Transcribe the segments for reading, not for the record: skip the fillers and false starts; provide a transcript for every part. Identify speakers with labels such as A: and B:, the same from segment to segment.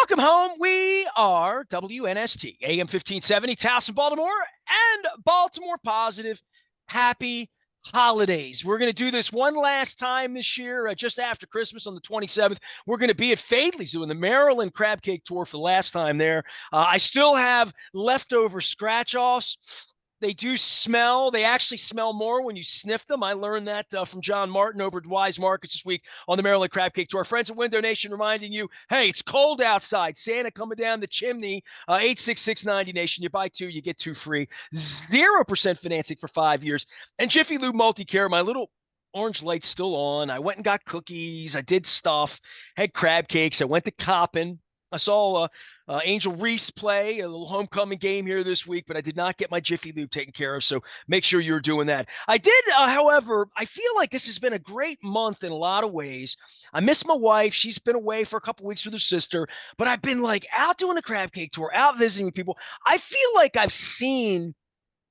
A: Welcome home. We are WNST, AM 1570, Towson, Baltimore, and Baltimore Positive. Happy holidays. We're going to do this one last time this year, just after Christmas on the 27th. We're going to be at Fadley's doing the Maryland Crab Cake Tour for the last time there. I still have leftover scratch-offs. They do smell. They actually smell more when you sniff them. I learned that from John Martin over at Wise Markets this week on the Maryland Crab Cake Tour. Friends at Window Nation reminding you, hey, it's cold outside. Santa coming down the chimney. 86690 Nation. You buy two, you get two free. 0% financing for 5 years. And Jiffy Lube Multi-Care, my little orange light's still on. I went and got cookies. I did stuff. Had crab cakes. I went to Coppin. I saw Angel Reese play a little homecoming game here this week, but I did not get my Jiffy Lube taken care of, so make sure you're doing that. I did, however, I feel like this has been a great month in a lot of ways. I miss my wife. She's been away for a couple weeks with her sister, but I've been like out doing a crab cake tour, out visiting with people. I feel like I've seen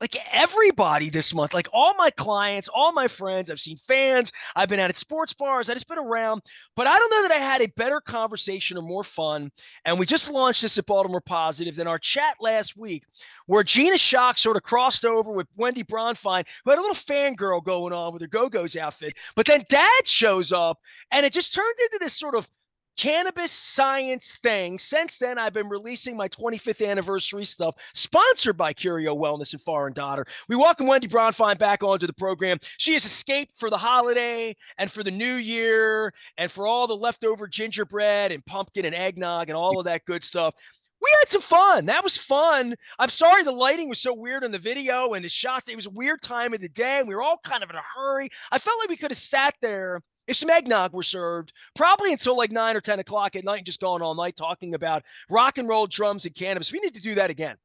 A: like everybody this month, like all my clients, all my friends. I've seen fans. I've been out at sports bars. I just been around, but I don't know that I had a better conversation or more fun. And we just launched this at Baltimore Positive than our chat last week, where Gina Shock sort of crossed over with Wendy Bronfein, who had a little fangirl going on with her Go-Go's outfit. But then Dad shows up, and it just turned into this sort of cannabis science thing. Since then, I've been releasing my 25th anniversary stuff, sponsored by Curio Wellness and Foreign Daughter. We welcome Wendy Bronfein back onto the program. She has escaped for the holiday and for the new year and for all the leftover gingerbread and pumpkin and eggnog and all of that good stuff. We had some fun. That was fun. I'm sorry the lighting was so weird in the video and the shot. It was a weird time of the day. And we were all kind of in a hurry. I felt like we could have sat there if some eggnog were served, probably until like 9 or 10 o'clock at night and just going all night talking about rock and roll, drums, and cannabis. We need to do that again.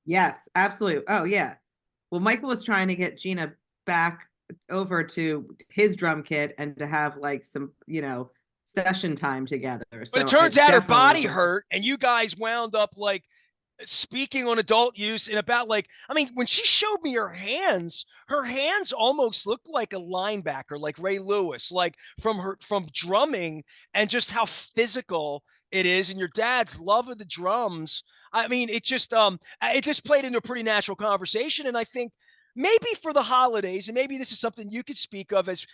B: Yes, absolutely. Oh, yeah. Well, Michael was trying to get Gina back over to his drum kit and to have like some, session time together.
A: But
B: So
A: it turns out her body
B: definitely
A: hurt, and you guys wound up like speaking on adult use and about like, I mean, when she showed me her hands almost looked like a linebacker, like Ray Lewis, like from drumming and just how physical it is. And your dad's love of the drums. I mean, it just played into a pretty natural conversation. And I think maybe for the holidays, and maybe this is something you could speak of as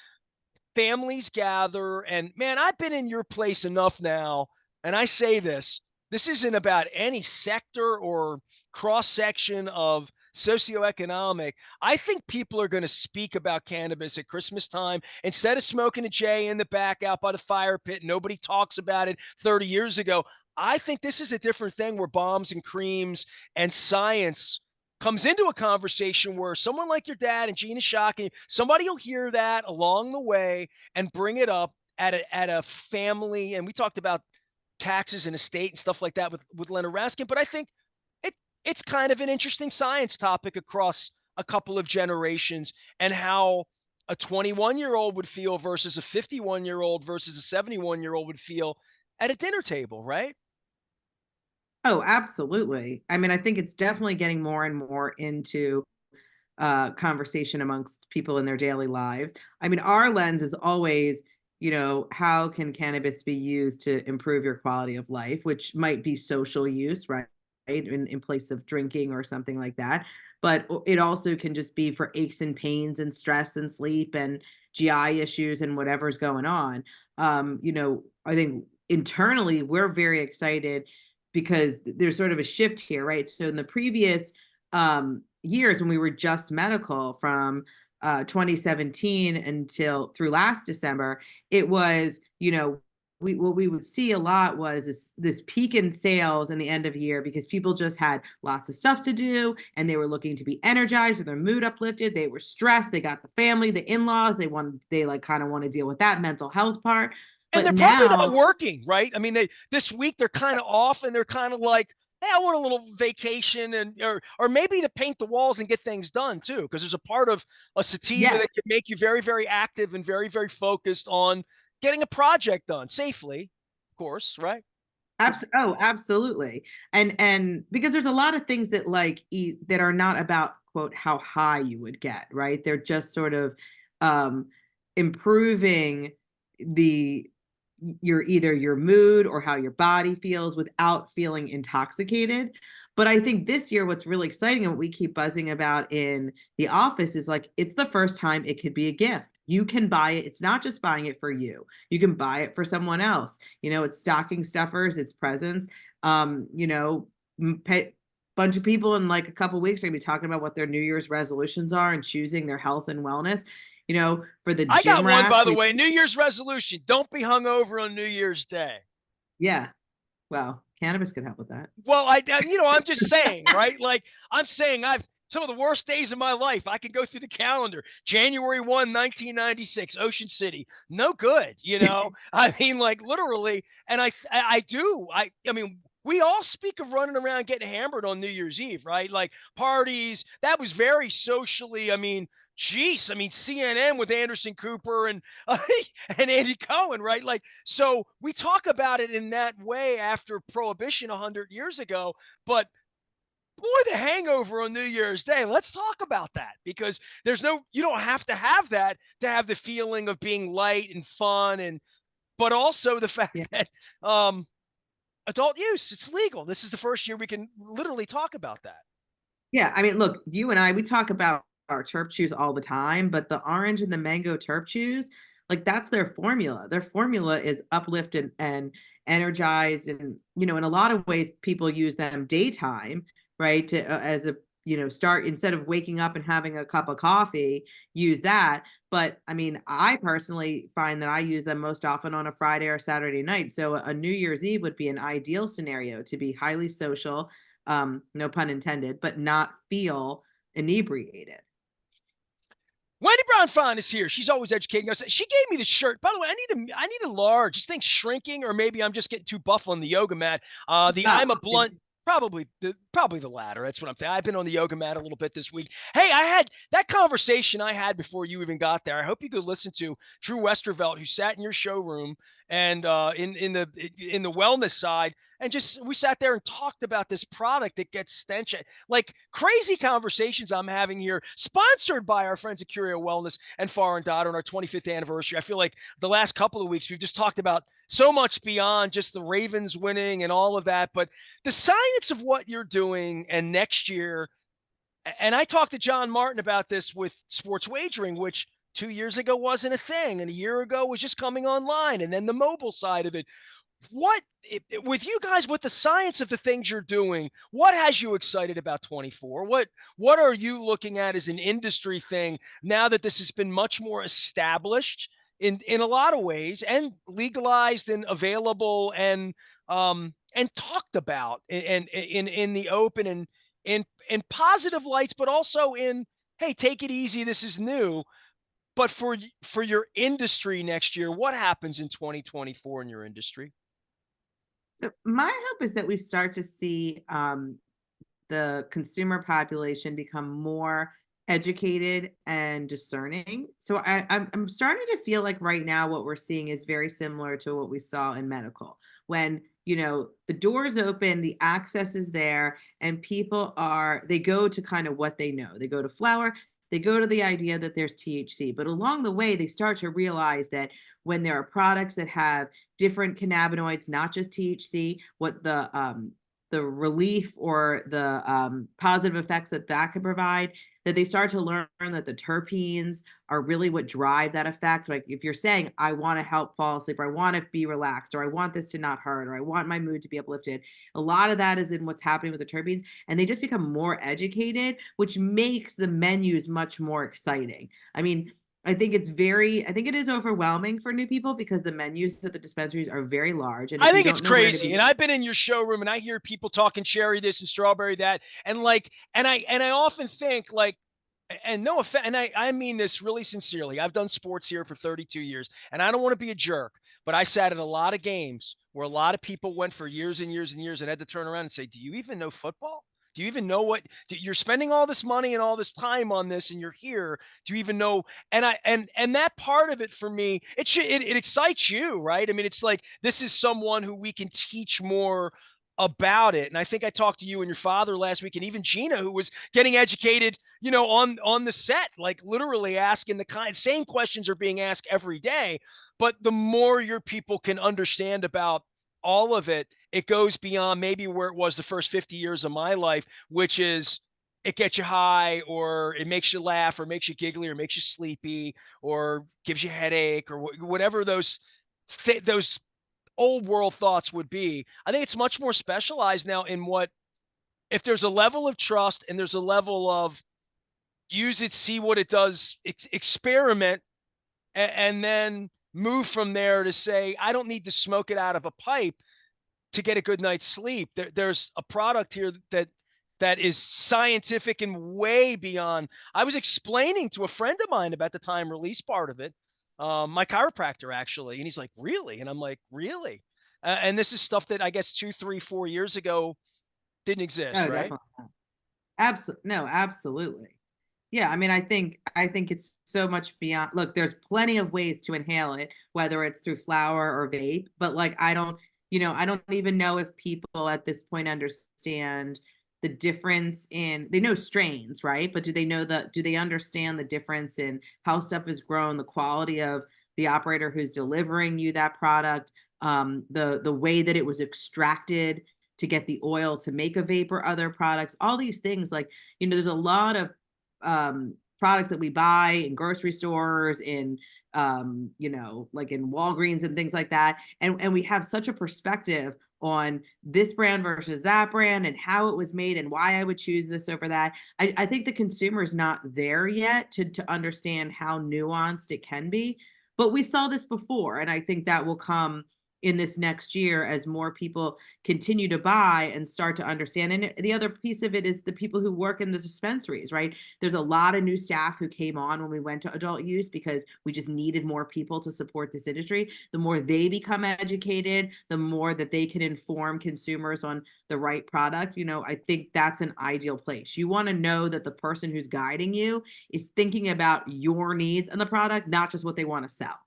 A: families gather. And man, I've been in your place enough now, and I say this isn't about any sector or cross section of socioeconomic. I think people are going to speak about cannabis at Christmas time instead of smoking a J in the back out by the fire pit. Nobody talks about it 30 years ago. I think this is a different thing where bombs and creams and science comes into a conversation where someone like your dad and Gina Shockey, somebody will hear that along the way and bring it up at a family. And we talked about taxes and estate and stuff like that with Leonard Raskin, but I think it's kind of an interesting science topic across a couple of generations and how a 21-year-old would feel versus a 51-year-old versus a 71-year-old would feel at a dinner table, right?
B: Oh, absolutely. I mean, I think it's definitely getting more and more into conversation amongst people in their daily lives. I mean, our lens is always, how can cannabis be used to improve your quality of life, which might be social use, right? In place of drinking or something like that. But it also can just be for aches and pains and stress and sleep and GI issues and whatever's going on. I think internally we're very excited because there's sort of a shift here, right? So in the previous years when we were just medical from 2017 until through last December, it was, what we would see a lot was this peak in sales in the end of year because people just had lots of stuff to do and they were looking to be energized or their mood uplifted. They were stressed. They got the family, the in-laws. They like kind of want to deal with that mental health part.
A: And
B: But
A: they're probably
B: now,
A: not working, right? I mean, this week they're kind of off and they're kind of like, hey, I want a little vacation and or maybe to paint the walls and get things done too, because there's a part of a sativa
B: yeah,
A: that can make you very, very active and very, very focused on getting a project done safely, of course, right?
B: absolutely. And because there's a lot of things that that are not about quote how high you would get, right? They're just sort of improving the your mood or how your body feels without feeling intoxicated. But I think this year, what's really exciting and what we keep buzzing about in the office is like, it's the first time it could be a gift. You can buy it. It's not just buying it for you. You can buy it for someone else. It's stocking stuffers, it's presents. You know, bunch of people in like a couple weeks are gonna be talking about what their New Year's resolutions are and choosing their health and wellness. For the
A: I got
B: gym
A: one, by
B: rats,
A: the way. New Year's resolution: don't be hungover on New Year's Day.
B: yeah, well, cannabis could help with that.
A: Well, I'm just saying, right? Like, I'm saying I've some of the worst days of my life. I can go through the calendar. January 1, 1996, Ocean City. No good, I mean, like, literally. And I do. I mean, we all speak of running around getting hammered on New Year's Eve, right? Like parties. That was very socially. I mean, geez. I mean, CNN with Anderson Cooper and and Andy Cohen, right? Like, so we talk about it in that way after Prohibition 100 years ago, but boy, the hangover on New Year's Day. Let's talk about that because you don't have that to have the feeling of being light and fun, but also the fact
B: Yeah.
A: that adult use, it's legal. This is the first year we can literally talk about that.
B: Yeah, I mean, look, you and I, we talk about our terp chews all the time, but the orange and the mango terp chews, like that's their formula. Their formula is uplift and energize, and in a lot of ways, people use them daytime, right? To as a start instead of waking up and having a cup of coffee, use that. But I mean, I personally find that I use them most often on a Friday or Saturday night. So a New Year's Eve would be an ideal scenario to be highly social, no pun intended, but not feel inebriated.
A: Wendy Bronfein is here. She's always educating us. She gave me the shirt. By the way, I need a large. This thing's shrinking, or maybe I'm just getting too buff on the yoga mat. The
B: Oh,
A: I'm a blunt. Probably the latter. That's what I'm thinking. I've been on the yoga mat a little bit this week. Hey, I had that conversation I had before you even got there. I hope you could listen to Drew Westervelt, who sat in your showroom and in the wellness side, and just we sat there and talked about this product that gets stench. Like crazy conversations I'm having here, sponsored by our friends at Curio Wellness and Far and Daughter on our 25th anniversary. I feel like the last couple of weeks we've just talked about so much beyond just the Ravens winning and all of that, but the science of what you're doing and next year. And I talked to John Martin about this with sports wagering, which 2 years ago wasn't a thing, and a year ago was just coming online, and then the mobile side of it. With you guys, with the science of the things you're doing, what has you excited about 24? What are you looking at as an industry thing now that this has been much more established in a lot of ways and legalized and available and talked about and in the open and in positive lights, but also in, hey, take it easy, this is new. But for your industry next year, what happens in 2024 in your industry?
B: so my hope is that we start to see the consumer population become more educated and discerning. So I'm starting to feel like right now what we're seeing is very similar to what we saw in medical when the doors open, the access is there, and they go to kind of what they know. They go to flower, they go to the idea that there's THC, but along the way they start to realize that when there are products that have different cannabinoids, not just THC, what the relief or the positive effects that can provide, that they start to learn that the terpenes are really what drive that effect. Like if you're saying, I want to help fall asleep, or I want to be relaxed, or I want this to not hurt, or I want my mood to be uplifted, a lot of that is in what's happening with the terpenes. And they just become more educated, which makes the menus much more exciting. I mean, I think it is overwhelming for new people because the menus at the dispensaries are very large. And
A: I
B: if you
A: think it's
B: don't know where to
A: crazy.
B: be,
A: And I've been in your showroom and I hear people talking cherry this and strawberry that. And like, and I often think like, and no offense, and I mean this really sincerely. I've done sports here for 32 years, and I don't want to be a jerk, but I sat at a lot of games where a lot of people went for years and years and years and had to turn around and say, "Do you even know football? Do you even know you're spending all this money and all this time on this, and you're here? Do you even know?" And that part of it for me, it excites you, right? I mean, it's like this is someone who we can teach more about it. And I think I talked to you and your father last week, and even Gina, who was getting educated, on the set, like literally asking the same questions are being asked every day. But the more your people can understand about all of it, it goes beyond maybe where it was the first 50 years of my life, which is it gets you high, or it makes you laugh, or makes you giggly, or makes you sleepy, or gives you a headache, or whatever those old world thoughts would be. I think it's much more specialized now in what, if there's a level of trust and there's a level of use it, see what it does, experiment, and then move from there to say, I don't need to smoke it out of a pipe to get a good night's sleep. There's a product here that is scientific and way beyond. I was explaining to a friend of mine about the time release part of it, my chiropractor actually, and he's like, "Really?" And I'm like, "Really?" And this is stuff that I guess 2, 3, 4 years ago didn't exist,
B: Oh,
A: right?
B: definitely. No, absolutely. Yeah, I mean, I think it's so much beyond. Look, there's plenty of ways to inhale it, whether it's through flower or vape, but like I don't even know if people at this point understand the difference in, they know strains, right? But do they understand the difference in how stuff is grown, the quality of the operator who's delivering you that product, the way that it was extracted to get the oil to make a vape or other products, all these things. Like, there's a lot of products that we buy in grocery stores, in like in Walgreens and things like that, and we have such a perspective on this brand versus that brand and how it was made and why I would choose this over that. I think the consumer is not there yet to understand how nuanced it can be, but we saw this before, and I think that will come in this next year as more people continue to buy and start to understand. And the other piece of it is the people who work in the dispensaries, right? There's a lot of new staff who came on when we went to adult use because we just needed more people to support this industry. The more they become educated, the more that they can inform consumers on the right product. I think that's an ideal place. You want to know that the person who's guiding you is thinking about your needs and the product, not just what they want to sell.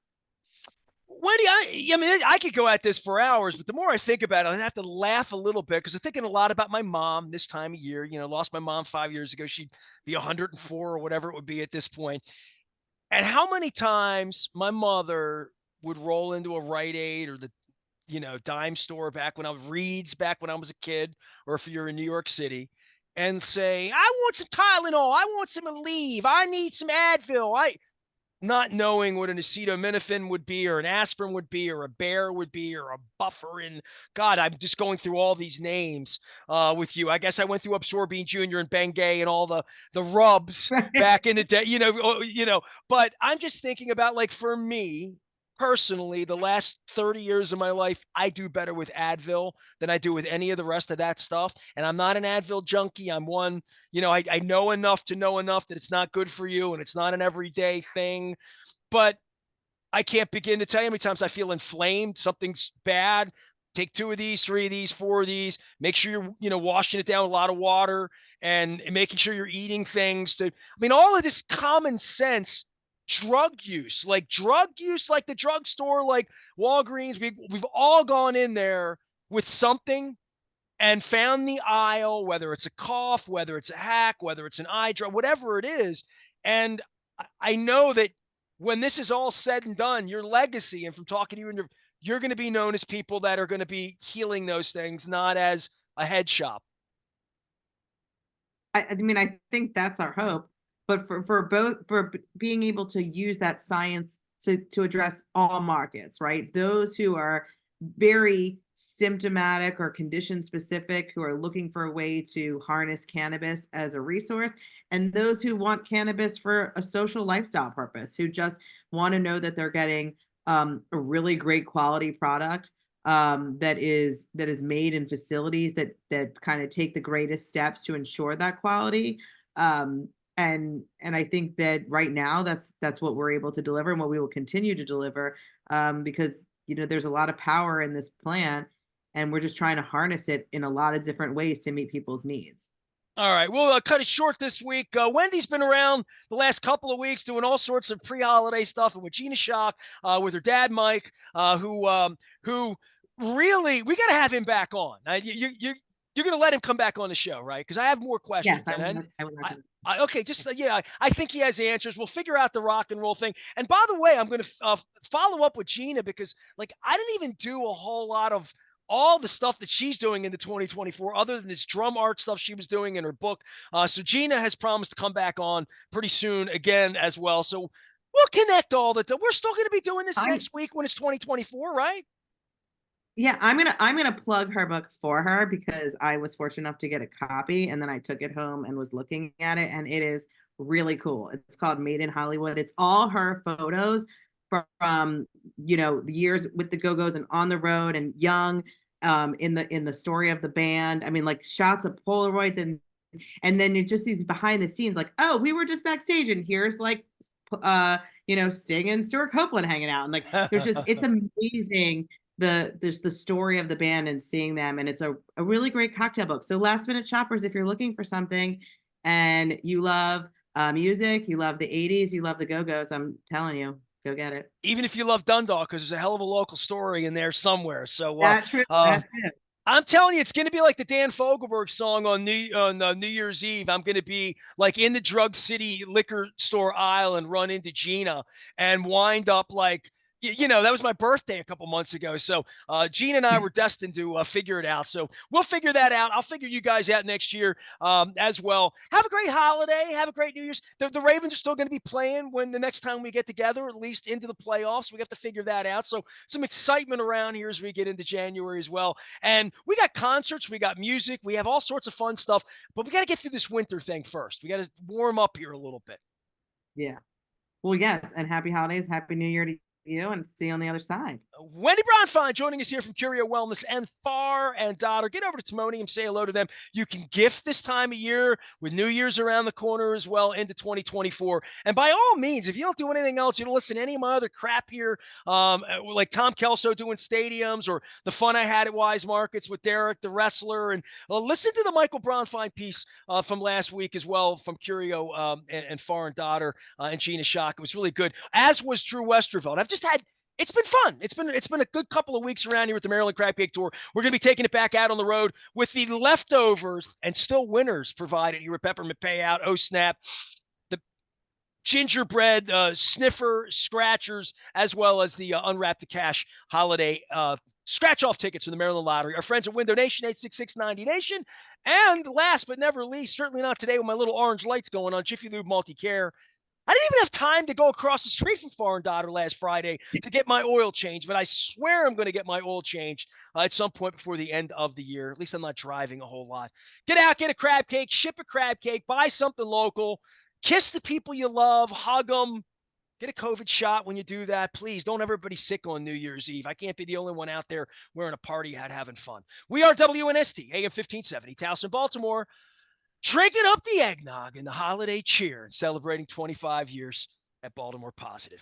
A: Wendy, I mean, I could go at this for hours, but the more I think about it, I have to laugh a little bit because I'm thinking a lot about my mom this time of year. Lost my mom 5 years ago. She'd be 104 or whatever it would be at this point. And how many times my mother would roll into a Rite Aid or the, dime store back when I was Reed's back when I was a kid, or if you're in New York City, and say, I want some Tylenol, I want some Aleve, I need some Advil. Not knowing what an acetaminophen would be, or an aspirin would be, or a bear would be, or a bufferin. God, I'm just going through all these names with you. I guess I went through Absorbine Junior and Bengay and all the rubs back in the day, But I'm just thinking about, like, for me personally, the last 30 years of my life, I do better with Advil than I do with any of the rest of that stuff. And I'm not an Advil junkie. I'm one, I know enough to know enough that it's not good for you and it's not an everyday thing. But I can't begin to tell you how many times I feel inflamed, something's bad. Take 2 of these, 3 of these, 4 of these. Make sure you're, washing it down with a lot of water and making sure you're eating things to, I mean, all of this common sense drug use, like the drugstore, like Walgreens. We've all gone in there with something and found the aisle, whether it's a cough, whether it's a hack, whether it's an eye drop, whatever it is. And I know that when this is all said and done, your legacy, and from talking to you, and you're going to be known as people that are going to be healing those things, not as a head shop.
B: I mean, I think that's our hope, but for being able to use that science to address all markets, right? Those who are very symptomatic or condition specific, who are looking for a way to harness cannabis as a resource, and those who want cannabis for a social lifestyle purpose, who just want to know that they're getting a really great quality product, that is made in facilities that kind of take the greatest steps to ensure that quality. And I think that right now that's what we're able to deliver and what we will continue to deliver, because there's a lot of power in this plant, and we're just trying to harness it in a lot of different ways to meet people's needs.
A: All right, we'll cut it short this week. Wendy's been around the last couple of weeks doing all sorts of pre-holiday stuff, and with Gina Shock, with her dad Mike, who really, we got to have him back on. You're going to let him come back on the show, right? Because I have more
B: Yes,
A: questions,
B: I
A: and
B: would I would
A: I,
B: recommend.
A: okay, just yeah, I think he has answers. We'll figure out the rock and roll thing. And by the way, I'm going to follow up with Gina because like I didn't even do a whole lot of all the stuff that she's doing in the 2024 other than this drum art stuff she was doing in her book. So Gina has promised to come back on pretty soon again as well. So we'll connect all the time. We're still going to be doing this
B: I'm
A: next week when it's 2024, right?
B: Yeah, I'm gonna plug her book for her because I was fortunate enough to get a copy and then I took it home and was looking at it and it is really cool. It's called Made in Hollywood. It's all her photos from the years with the Go-Go's and on the road and young in the story of the band. I mean, like shots of Polaroids and then it just these behind the scenes like, oh, we were just backstage and here's like Sting and Stuart Copeland hanging out and like there's just it's amazing there's the story of the band and seeing them and it's a really great cocktail book. So last minute shoppers, if you're looking for something and you love music, you love the 80s, you love the Go-Go's, I'm telling you, go get it.
A: Even if you love Dundalk, because there's a hell of a local story in there somewhere. So
B: That's true.
A: uh,
B: That's it.
A: I'm telling you, it's going to be like the Dan Fogelberg song on New Year's Eve. I'm going to be like in the Drug City liquor store aisle and run into Gina and wind up like, that was my birthday a couple months ago. So Gina and I were destined to figure it out. So we'll figure that out. I'll figure you guys out next year as well. Have a great holiday. Have a great New Year's. The Ravens are still going to be playing when the next time we get together, at least into the playoffs. We have to figure that out. So some excitement around here as we get into January as well. And we got concerts, we got music, we have all sorts of fun stuff, but we got to get through this winter thing first. We got to warm up here a little bit.
B: Yeah. Well, yes, and happy holidays, happy new year to you and see you on the other side.
A: Wendy Bronfein joining us here from Curio Wellness and Far and Daughter. Get over to Timonium, say hello to them. You can gift this time of year with New Year's around the corner as well into 2024. And by all means, if you don't do anything else, you don't listen to any of my other crap here, like Tom Kelso doing stadiums or the fun I had at Wise Markets with Derek, the wrestler. And listen to the Michael Bronfein piece from last week as well from Curio and Far and Daughter and Gina Shock. It was really good, as was Drew Westerveld. It's been fun. It's been a good couple of weeks around here with the Maryland Crab Cake Tour. We're going to be taking it back out on the road with the leftovers and still winners provided here at Peppermint Payout. Oh snap! The gingerbread sniffer scratchers, as well as the Unwrap the Cash holiday scratch off tickets for the Maryland Lottery. Our friends at Window Nation, 86690 Nation. And last but never least, certainly not today with my little orange lights going on, Jiffy Lube Multi Care. I didn't even have time to go across the street from Foreign Daughter last Friday to get my oil changed, but I swear I'm going to get my oil changed at some point before the end of the year. At least I'm not driving a whole lot. Get out, get a crab cake, ship a crab cake, buy something local, kiss the people you love, hug them, get a COVID shot when you do that. Please don't everybody sick on New Year's Eve. I can't be the only one out there wearing a party hat having fun. We are WNST, AM 1570, Towson, Baltimore. Drinking up the eggnog in the holiday cheer and celebrating 25 years at Baltimore Positive.